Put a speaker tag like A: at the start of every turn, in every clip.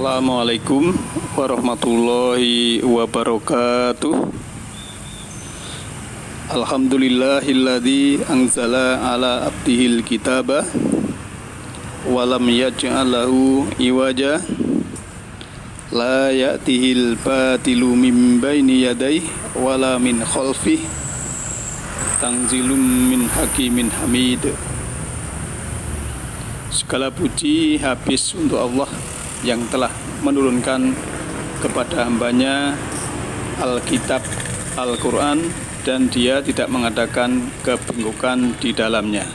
A: Assalamualaikum warahmatullahi wabarakatuh. Alhamdulillahilladzi anzala ala abdihil kitaba walam yaj'al lahu iwaja la ya'tihil batilu min baini yadayhi wala min khalfihi tanzilum min hakimin hamid. Segala puji habis untuk Allah yang telah menurunkan kepada hambanya Alkitab Al-Quran dan dia tidak mengadakan kebengkokan di dalamnya.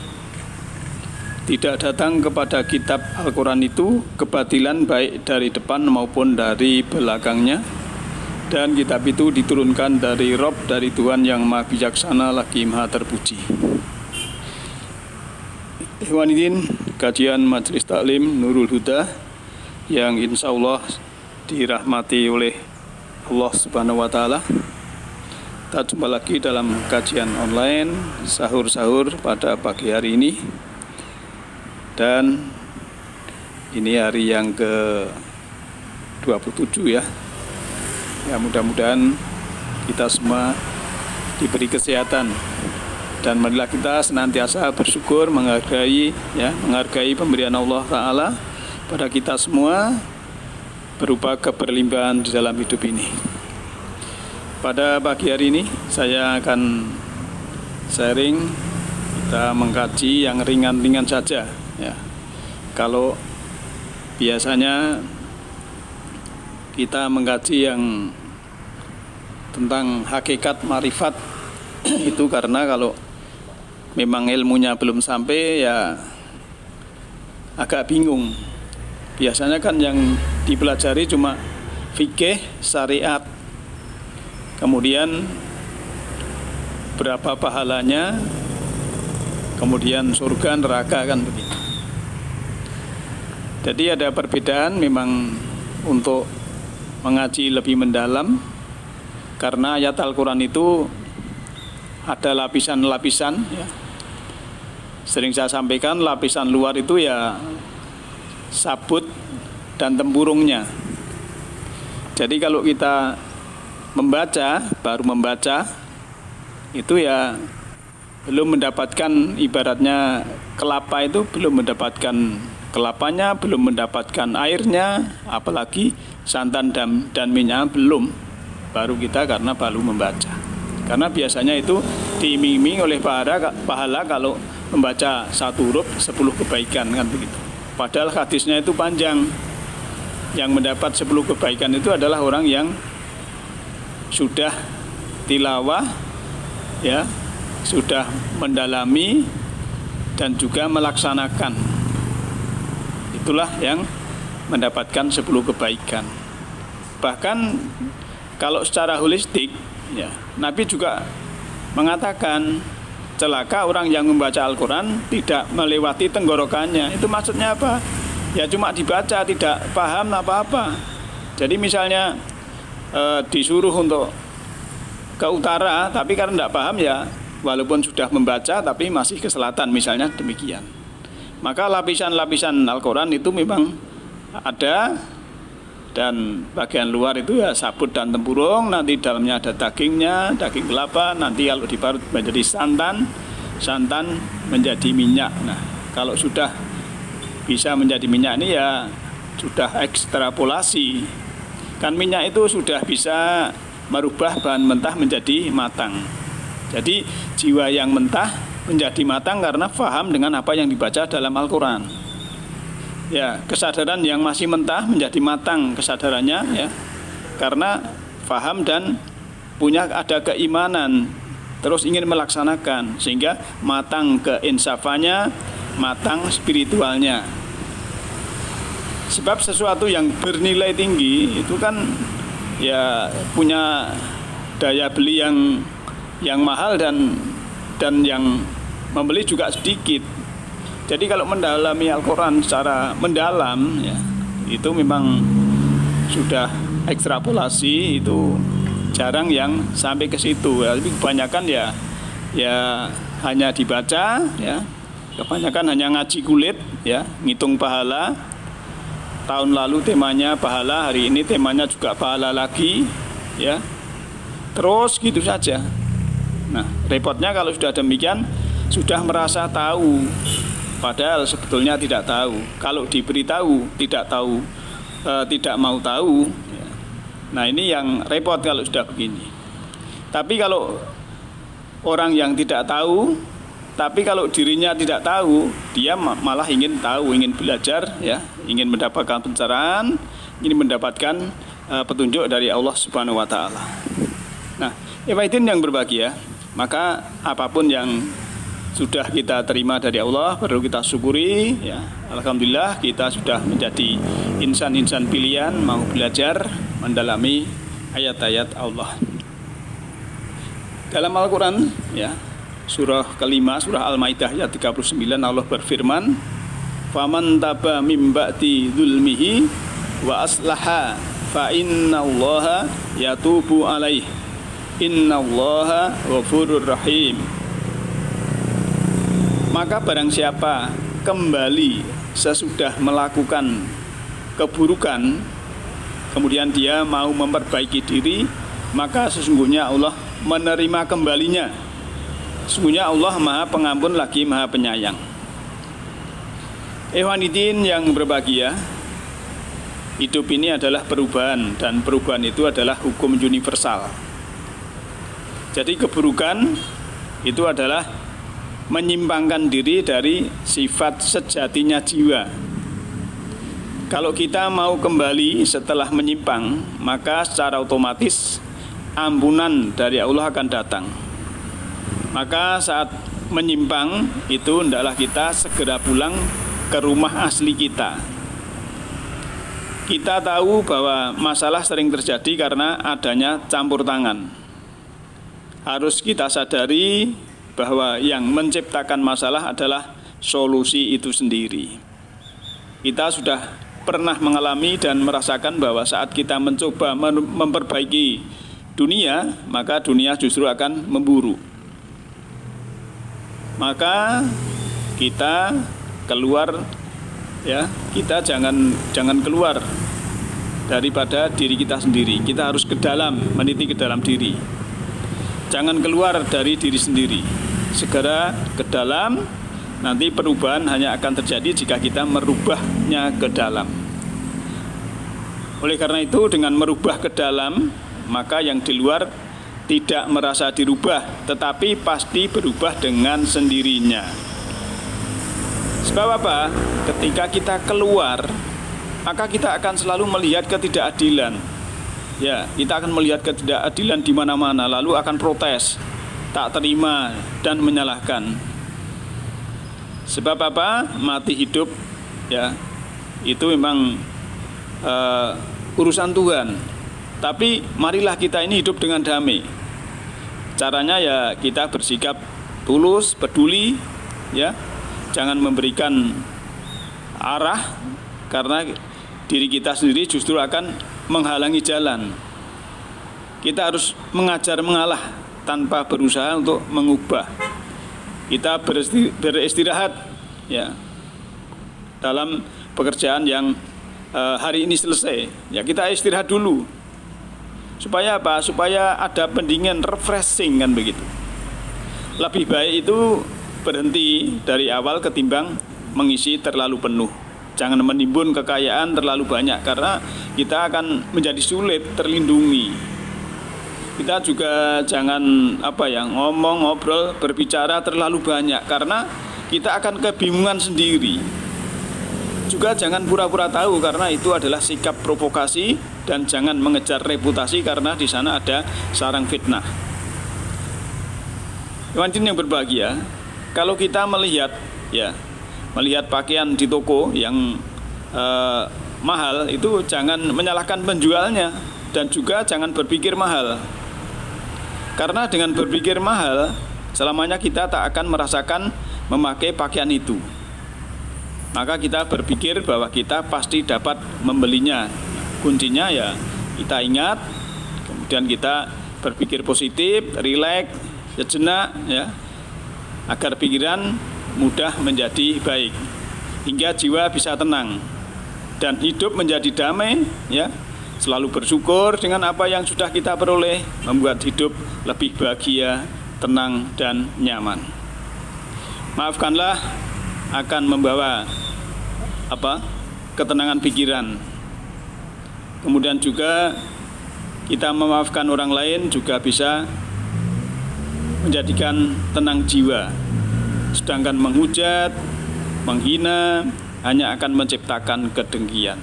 A: Tidak datang kepada kitab Al-Quran itu kebatilan baik dari depan maupun dari belakangnya, dan kitab itu diturunkan dari Rob, dari Tuhan yang maha bijaksana lagi maha terpuji. Ikhwanidin, kajian Majelis Taklim Nurul Huda yang insya Allah dirahmati oleh Allah Subhanahu wa Ta'ala. Kita jumpa lagi dalam kajian online sahur-sahur pada pagi hari ini, dan ini hari yang ke-27 ya. Ya, mudah-mudahan kita semua diberi kesehatan, dan marilah kita senantiasa bersyukur, menghargai pemberian Allah Ta'ala pada kita semua berupa keberlimpahan di dalam hidup ini. Pada pagi hari ini saya akan sharing, kita mengkaji yang ringan-ringan saja ya. Kalau biasanya kita mengkaji yang tentang hakikat marifat itu karena kalau memang ilmunya belum sampai ya agak bingung. Biasanya kan yang dipelajari cuma fikih, syariat, kemudian berapa pahalanya, kemudian surga, neraka, kan begitu. Jadi ada perbedaan memang untuk mengaji lebih mendalam, karena ayat Al-Quran itu ada lapisan-lapisan ya. Sering saya sampaikan, lapisan luar itu ya sabut dan tempurungnya. Jadi kalau kita baru membaca itu ya belum mendapatkan, ibaratnya kelapa itu belum mendapatkan kelapanya, belum mendapatkan airnya, apalagi santan dan minyak belum. Baru kita karena baru membaca. Karena biasanya itu diiming-iming oleh pahala kalau membaca satu huruf 10 kebaikan, kan begitu. Padahal hadisnya itu panjang. Yang mendapat 10 kebaikan itu adalah orang yang sudah tilawah ya, sudah mendalami dan juga melaksanakan. Itulah yang mendapatkan 10 kebaikan. Bahkan kalau secara holistik ya, Nabi juga mengatakan celaka orang yang membaca Al-Quran tidak melewati tenggorokannya. Itu maksudnya apa? Ya cuma dibaca, tidak paham apa-apa. Jadi misalnya disuruh untuk ke utara, tapi karena tidak paham ya, walaupun sudah membaca tapi masih ke selatan misalnya, demikian. Maka lapisan-lapisan Al-Quran itu memang ada, dan bagian luar itu ya sabut dan tempurung, nanti dalamnya ada dagingnya, daging kelapa, nanti kalau diparut menjadi santan menjadi minyak. Nah, kalau sudah bisa menjadi minyak ini ya sudah ekstrapolasi. Kan minyak itu sudah bisa merubah bahan mentah menjadi matang. Jadi jiwa yang mentah menjadi matang karena paham dengan apa yang dibaca dalam Al-Quran. Ya, kesadaran yang masih mentah menjadi matang kesadarannya ya, karena paham dan ada keimanan, terus ingin melaksanakan, sehingga matang keinsafannya, matang spiritualnya. Sebab sesuatu yang bernilai tinggi itu kan ya punya daya beli yang mahal, dan yang membeli juga sedikit. Jadi kalau mendalami Al-Quran secara mendalam ya, itu memang sudah ekstrapolasi, itu jarang yang sampai ke situ. Tapi kebanyakan ya hanya dibaca ya, kebanyakan hanya ngaji kulit ya, ngitung pahala, tahun lalu temanya pahala, hari ini temanya juga pahala lagi, ya. Terus gitu saja. Nah, repotnya kalau sudah demikian, sudah merasa tahu, padahal sebetulnya tidak tahu. Kalau diberitahu, tidak tahu, tidak mau tahu. Ya. Nah, ini yang repot kalau sudah begini. Tapi kalau orang yang tidak tahu, tapi kalau dirinya tidak tahu, dia malah ingin tahu, ingin belajar, ya, ingin mendapatkan pencerahan, ingin mendapatkan petunjuk dari Allah Subhanahu wa taala. Nah, ikhwatin yang berbahagia, maka apapun yang sudah kita terima dari Allah perlu kita syukuri, ya. Alhamdulillah kita sudah menjadi insan-insan pilihan, mau belajar mendalami ayat-ayat Allah. Dalam Al-Qur'an, ya, surah kelima, surah Al-Maidah ayat 39, Allah berfirman, "Faman taba mim ba'di dzulmihi wa aslaha fa innallaha yatubu alaihi innallaha ghafurur rahim." Maka barang siapa kembali sesudah melakukan keburukan, kemudian dia mau memperbaiki diri, maka sesungguhnya Allah menerima kembalinya. Sesungguhnya Allah Maha Pengampun lagi Maha Penyayang. Ikhwanidin yang berbahagia, hidup ini adalah perubahan, dan perubahan itu adalah hukum universal. Jadi keburukan itu adalah menyimpangkan diri dari sifat sejatinya jiwa. Kalau kita mau kembali setelah menyimpang, maka secara otomatis ampunan dari Allah akan datang. Maka saat menyimpang itu hendaklah kita segera pulang ke rumah asli kita. Kita tahu bahwa masalah sering terjadi karena adanya campur tangan. Harus kita sadari bahwa yang menciptakan masalah adalah solusi itu sendiri. Kita sudah pernah mengalami dan merasakan bahwa saat kita mencoba memperbaiki dunia, maka dunia justru akan memburuk. Maka kita keluar, ya, kita jangan keluar daripada diri kita sendiri. Kita harus ke dalam, meniti ke dalam diri. Jangan keluar dari diri sendiri. Segera ke dalam, nanti perubahan hanya akan terjadi jika kita merubahnya ke dalam. Oleh karena itu, dengan merubah ke dalam, maka yang di luar tidak merasa dirubah, tetapi pasti berubah dengan sendirinya. Sebab apa? Ketika kita keluar, maka kita akan selalu melihat ketidakadilan. Ya, kita akan melihat ketidakadilan di mana-mana, lalu akan protes, tak terima dan menyalahkan. Sebab apa? Mati hidup, ya, itu memang urusan Tuhan. Tapi marilah kita ini hidup dengan damai. Caranya ya kita bersikap tulus, peduli, ya. Jangan memberikan arah, karena diri kita sendiri justru akan menghalangi jalan. Kita harus mengajar mengalah tanpa berusaha untuk mengubah. Kita beristirahat, ya, dalam pekerjaan yang hari ini selesai. Ya, kita istirahat dulu. Supaya apa? Supaya ada pendingin, refreshing, kan begitu. Lebih baik itu berhenti dari awal ketimbang mengisi terlalu penuh. Jangan menimbun kekayaan terlalu banyak, karena kita akan menjadi sulit terlindungi. Kita juga jangan ngomong, ngobrol, berbicara terlalu banyak, karena kita akan kebingungan sendiri. Juga jangan pura-pura tahu, karena itu adalah sikap provokasi, dan jangan mengejar reputasi karena di sana ada sarang fitnah. Teman-teman yang berbahagia, kalau kita melihat pakaian di toko yang mahal, itu jangan menyalahkan penjualnya, dan juga jangan berpikir mahal. Karena dengan berpikir mahal, selamanya kita tak akan merasakan memakai pakaian itu. Maka kita berpikir bahwa kita pasti dapat membelinya. Kuncinya ya kita ingat, kemudian kita berpikir positif, rileks, sejenak, ya, agar pikiran mudah menjadi baik, hingga jiwa bisa tenang. dan hidup menjadi damai, ya. Selalu bersyukur dengan apa yang sudah kita peroleh, membuat hidup lebih bahagia, tenang dan nyaman. Maafkanlah akan membawa ketenangan pikiran. Kemudian juga kita memaafkan orang lain juga bisa menjadikan tenang jiwa. Sedangkan menghujat, menghina hanya akan menciptakan kedengkian.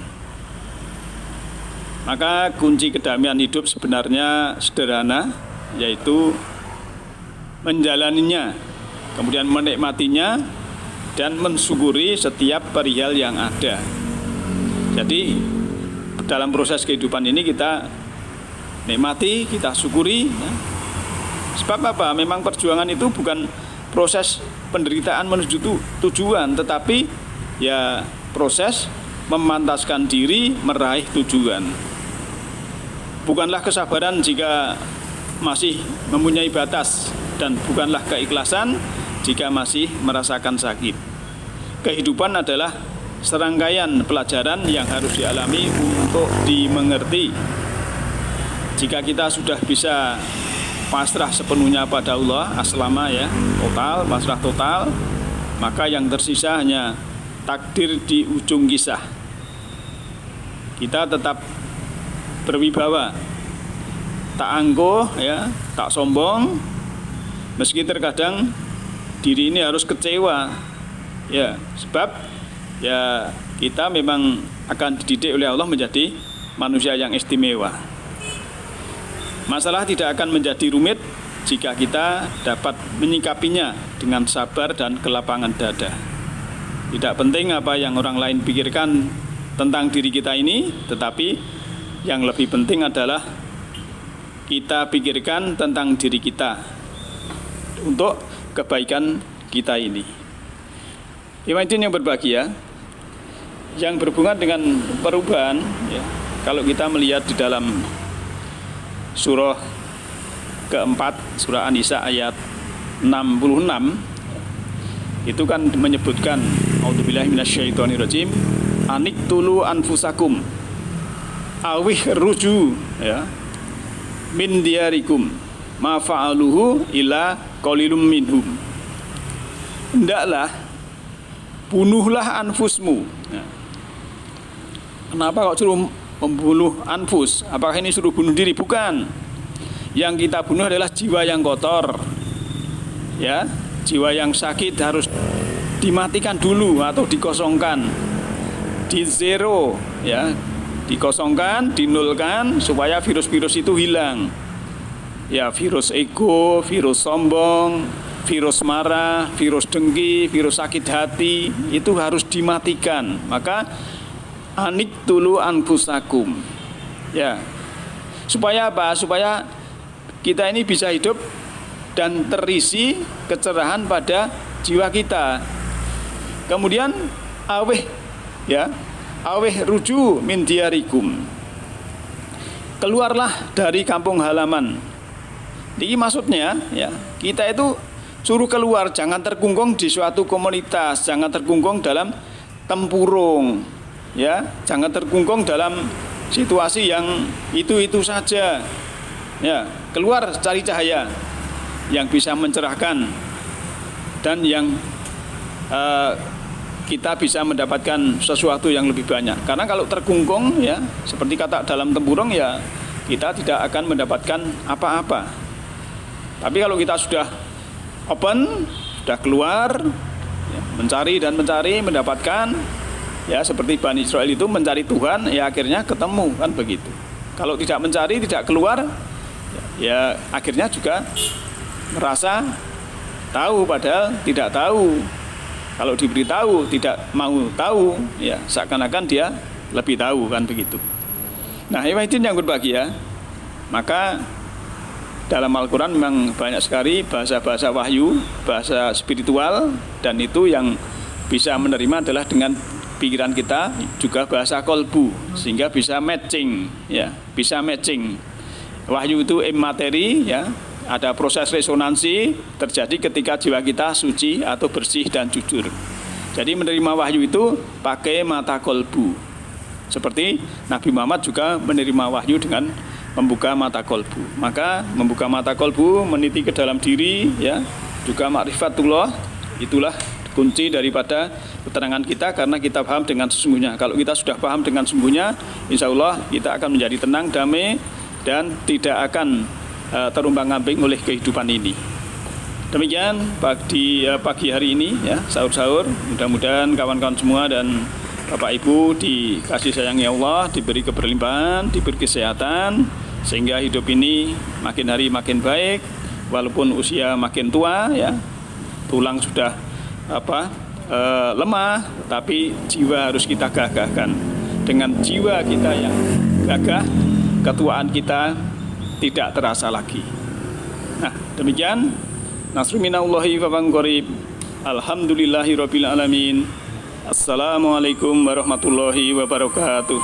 A: Maka kunci kedamaian hidup sebenarnya sederhana, yaitu menjalaninya, kemudian menikmatinya dan mensyukuri setiap perihal yang ada. Jadi dalam proses kehidupan ini kita nikmati, kita syukuri, ya. Sebab apa? Memang perjuangan itu bukan proses penderitaan menuju tujuan, tetapi ya proses memantaskan diri meraih tujuan. Bukanlah kesabaran jika masih mempunyai batas, dan bukanlah keikhlasan jika masih merasakan sakit. Kehidupan adalah serangkaian pelajaran yang harus dialami untuk dimengerti. Jika kita sudah bisa pasrah sepenuhnya pada Allah, aslama, ya, total, pasrah total, maka yang tersisa hanya takdir di ujung kisah. Kita tetap berwibawa, tak angkuh, ya, tak sombong, meski terkadang diri ini harus kecewa, ya, sebab ya kita memang akan dididik oleh Allah menjadi manusia yang istimewa. Masalah tidak akan menjadi rumit jika kita dapat menyikapinya dengan sabar dan kelapangan dada. Tidak penting apa yang orang lain pikirkan tentang diri kita ini, tetapi yang lebih penting adalah kita pikirkan tentang diri kita untuk kebaikan kita ini. Iman yang berbahagia, yang berhubungan dengan perubahan, ya, kalau kita melihat di dalam surah keempat, surah An-Nisa ayat 66, itu kan menyebutkan a'udzubillahi minasyaitonirrajim, aniktulu anfusakum awih ruju, ya, min diyarikum ma fa'aluhu ila qalilum minhum. Hendaklah bunuhlah anfusmu. Ya. Kenapa kok suruh membunuh anfus? Apakah ini suruh bunuh diri? Bukan. Yang kita bunuh adalah jiwa yang kotor, ya, jiwa yang sakit harus dimatikan dulu atau dikosongkan, di zero, ya, dikosongkan, dinulkan supaya virus-virus itu hilang. Ya, virus ego, virus sombong, virus marah, virus dengki, virus sakit hati itu harus dimatikan. Maka aniktulu anfusakum. Ya. Supaya apa? Supaya kita ini bisa hidup dan terisi kecerahan pada jiwa kita. Kemudian aweh, ya, aweh ruju min diyarikum. Keluarlah dari kampung halaman. Ini maksudnya, ya, kita itu suruh keluar, jangan terkungkung di suatu komunitas, jangan terkungkung dalam tempurung, ya, jangan terkungkung dalam situasi yang itu saja. Ya, keluar cari cahaya yang bisa mencerahkan dan yang kita bisa mendapatkan sesuatu yang lebih banyak. Karena kalau terkungkung, ya, seperti kata dalam tempurung, ya, kita tidak akan mendapatkan apa-apa. Tapi kalau kita sudah open, sudah keluar, ya, mencari dan mencari, mendapatkan, ya, seperti Bani Israel itu mencari Tuhan, ya akhirnya ketemu, kan begitu. Kalau tidak mencari, tidak keluar, ya akhirnya juga merasa tahu padahal tidak tahu. Kalau diberitahu tidak mau tahu, ya seakan-akan dia lebih tahu, kan begitu. Nah, hadirin yang berbahagia, maka dalam Al-Quran memang banyak sekali bahasa-bahasa wahyu, bahasa spiritual, dan itu yang bisa menerima adalah dengan pikiran kita, juga bahasa kolbu, sehingga bisa matching, ya, bisa matching. Wahyu itu materi, ya, ada proses resonansi terjadi ketika jiwa kita suci atau bersih dan jujur. Jadi menerima wahyu itu pakai mata kolbu. Seperti Nabi Muhammad juga menerima wahyu dengan membuka mata kolbu. Maka membuka mata kolbu, meniti ke dalam diri, ya, juga ma'rifatullah, itulah kunci daripada keterangan kita, karena kita paham dengan sesungguhnya. Kalau kita sudah paham dengan sesungguhnya, insya Allah kita akan menjadi tenang, damai, dan tidak akan terumbang-ambing oleh kehidupan ini. Demikian pagi hari ini, ya, sahur-sahur. Mudah-mudahan kawan-kawan semua dan Bapak Ibu dikasih sayangi Allah, diberi keberlimpahan, diberi kesehatan, sehingga hidup ini makin hari makin baik, walaupun usia makin tua, ya, tulang sudah lemah, tapi jiwa harus kita gagahkan. Dengan jiwa kita yang gagah, ketuaan kita tidak terasa lagi. Nah, demikian. Nasrun minallahi wa fadlun qarib. Alhamdulillahirabbil alamin. Assalamualaikum warahmatullahi wabarakatuh.